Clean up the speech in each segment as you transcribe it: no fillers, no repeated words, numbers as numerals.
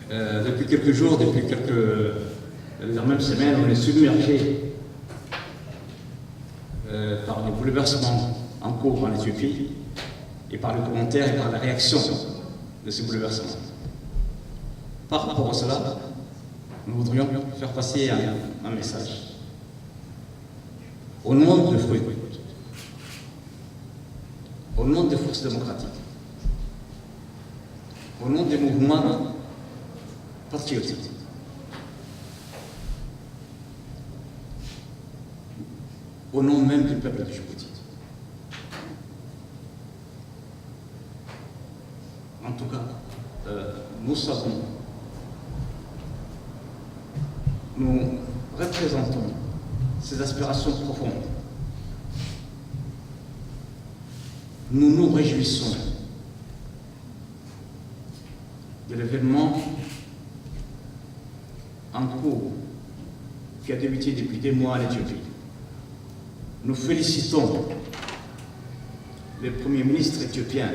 Depuis quelques jours, depuis même semaines, on est submergé par les bouleversements en cours en Éthiopie et par les commentaires et par la réaction de ces bouleversements. Par rapport à cela, nous voudrions faire passer un message. Au nom de Fruit, au nom des forces démocratiques, au nom des mouvements patriotiques, au nom même du peuple de Djibouti. En tout cas, nous savons, nous représentons ces aspirations profondes. Nous nous réjouissons de l'événement en cours qui a débuté depuis des mois en Éthiopie. Nous félicitons le Premier ministre éthiopien,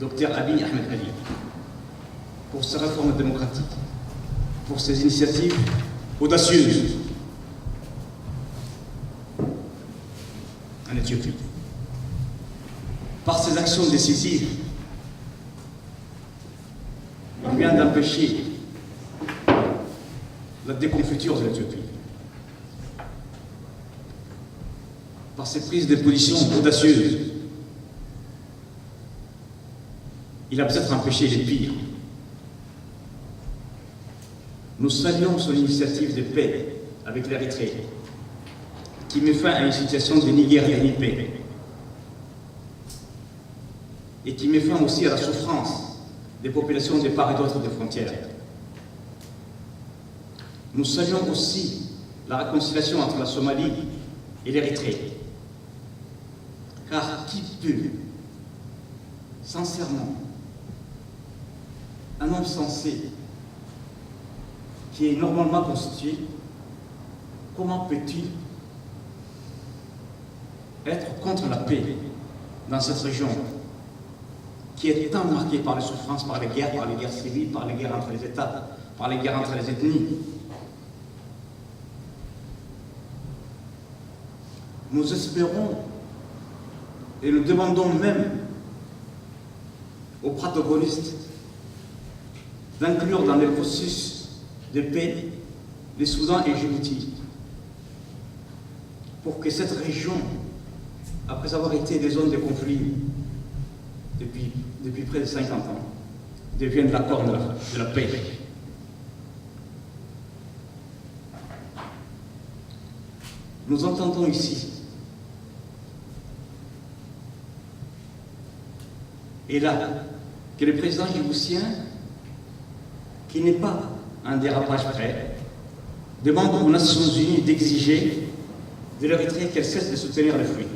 Dr Abiy Ahmed Ali, pour ses réformes démocratiques, pour ses initiatives audacieuses en Éthiopie, par ses actions décisives. Il vient d'empêcher la déconfiture de l'Éthiopie. Par ses prises de position audacieuses, il a peut-être empêché les pires. Nous saluons son initiative de paix avec l'Érythrée, qui met fin à une situation de Niger-Niger et qui met fin aussi à la souffrance des populations de part et d'autre des frontières. Nous saluons aussi la réconciliation entre la Somalie et l'Érythrée. Car qui peut, sincèrement, un homme sensé, qui est normalement constitué, comment peut-il être contre la paix dans cette région qui est tant marquée par les souffrances, par les guerres civiles, par les guerres entre les États, par les guerres entre les ethnies? Nous espérons et nous demandons même aux protagonistes d'inclure dans le processus de paix le Soudan et Djibouti, pour que cette région, après avoir été des zones de conflit depuis près de 50 ans, devienne la corne de la paix. Nous entendons ici et là que le président djiboutien, qui n'est pas un dérapage près, demande aux Nations Unies d'exiger de l'Érythrée qu'elle cesse de soutenir les Fruits.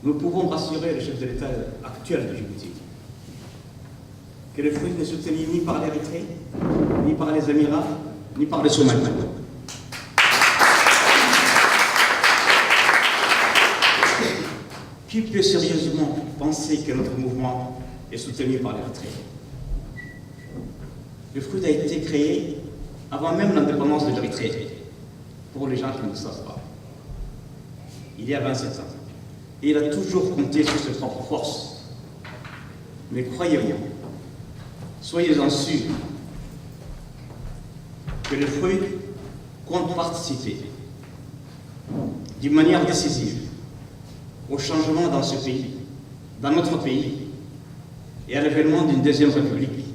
Nous pouvons rassurer le chef de l'État actuel de Djibouti que les Fruits ne soutenus ni par l'Érythrée, ni par les Émirats, ni par les Somaliens. Qui peut sérieusement penser que notre mouvement est soutenu par l'Érythrée? Le Fruit a été créé avant même l'indépendance de l'Érythrée, pour les gens qui ne le savent pas, il y a 27 ans. Et il a toujours compté sur ses propres forces. Mais croyez-moi, soyez-en sûrs que le Fruit compte participer d'une manière décisive au changement dans ce pays, dans notre pays, et à l'avènement d'une deuxième république,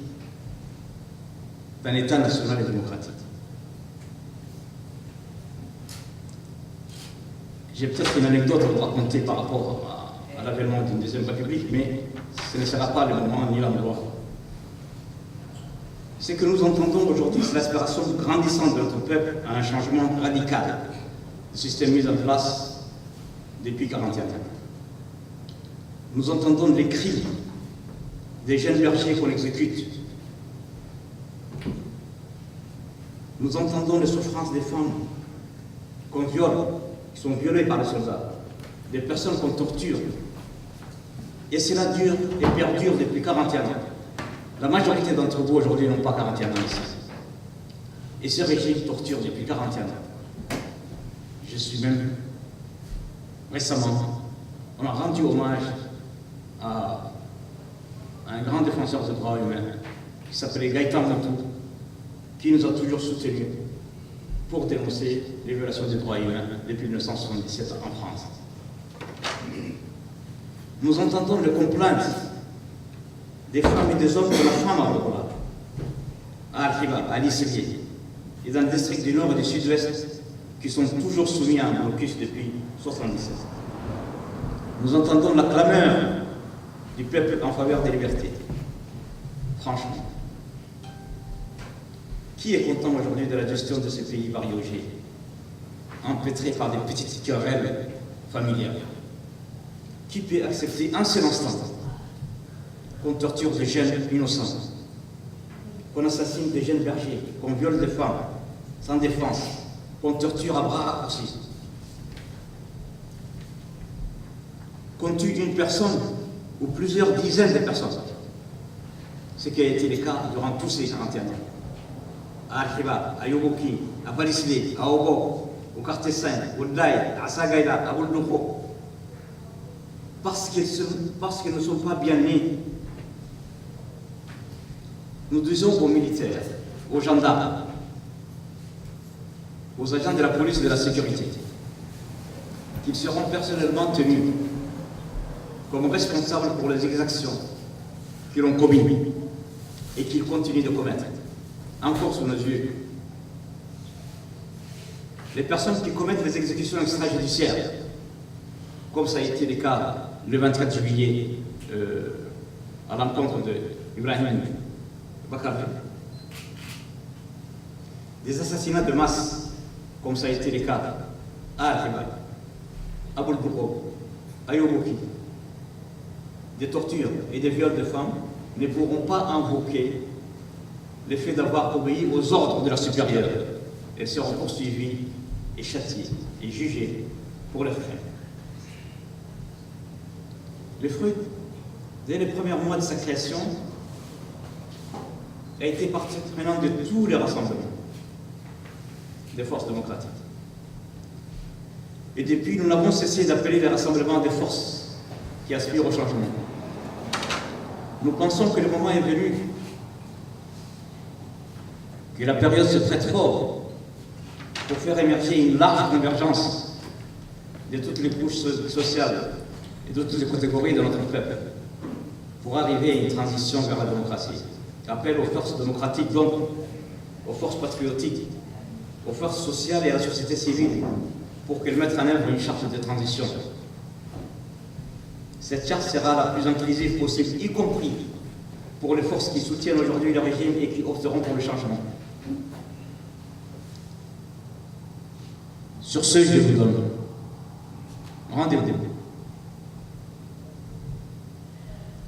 d'un État national et démocratique. J'ai peut-être une anecdote à vous raconter par rapport à l'avènement d'une deuxième république, mais ce ne sera pas le moment ni l'endroit. Ce que nous entendons aujourd'hui, c'est l'aspiration grandissante de notre peuple à un changement radical du système mis en place depuis 41 ans. Nous entendons les cris des jeunes bergers qu'on exécute. Nous entendons les souffrances des femmes qu'on viole, qui sont violées par les soldats, des personnes qu'on torture, Et cela dure et perdure depuis 41 ans. La majorité d'entre vous aujourd'hui n'ont pas 41 ans ici. Et ce régime torture depuis 41 ans. Je suis même, récemment, on a rendu hommage à un grand défenseur des droits humains qui s'appelait Gaëtan Montou, qui nous a toujours soutenus pour dénoncer les violations des droits humains depuis 1977 en France. Nous entendons les complaintes des femmes et des hommes de la femme à Bokola, à Al-Khiba, à Lisselier, et dans le district du Nord et du Sud-Ouest, qui sont toujours soumis à un blocus depuis 1977. Nous entendons la clameur du peuple en faveur des libertés. Franchement, qui est content aujourd'hui de la gestion de ce pays bariaugé, empêtré par des petites querelles familiales? Qui peut accepter un seul instant qu'on torture des jeunes innocents, qu'on assassine des jeunes bergers, qu'on viole des femmes sans défense, qu'on torture à bras raccourcis, qu'on tue une personne ou plusieurs dizaines de personnes, ce qui a été le cas durant tous ces 41 ans. À Al-Khiba, à Yoboki, à Balisli, à Obo, au quartier 5, au Daï, à Sagaïda, à Bouldoufo, parce qu'ils ne sont pas bien nés. Nous disons aux militaires, aux gendarmes, aux agents de la police et de la sécurité qu'ils seront personnellement tenus comme responsables pour les exactions qu'ils ont commises et qu'ils continuent de commettre, encore sous nos yeux. Les personnes qui commettent les exécutions extrajudiciaires, comme ça a été le cas le 24 juillet à l'encontre d'Ibrahim Bakabé, des assassinats de masse, comme ça a été le cas à Al-Khiba, à Bouldoufo, à Yoboki, des tortures et des viols de femmes, ne pourront pas invoquer le fait d'avoir obéi aux ordres de la supérieure. Elles seront poursuivies et châtiées et jugées pour leurs faits. Le fruit, dès les premiers mois de sa création, a été partie prenante de tous les rassemblements des forces démocratiques. Et depuis, nous n'avons cessé d'appeler les rassemblements des forces qui aspirent au changement. Nous pensons que le moment est venu, que la période se prête fort pour faire émerger une large convergence de toutes les couches sociales et de toutes les catégories de notre peuple pour arriver à une transition vers la démocratie. Appel aux forces démocratiques, donc aux forces patriotiques, aux forces sociales et à la société civile pour qu'elles mettent en œuvre une charte de transition. Cette charte sera la plus inclusive possible, y compris pour les forces qui soutiennent aujourd'hui le régime et qui opteront pour le changement. Sur ce, je vous donne rendez-vous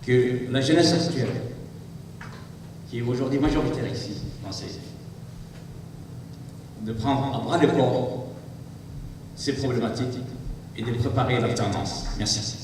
que la jeunesse actuelle, qui est aujourd'hui majoritaire ici, de prendre à bras le corps ces problématiques et de préparer l'alternance. Merci.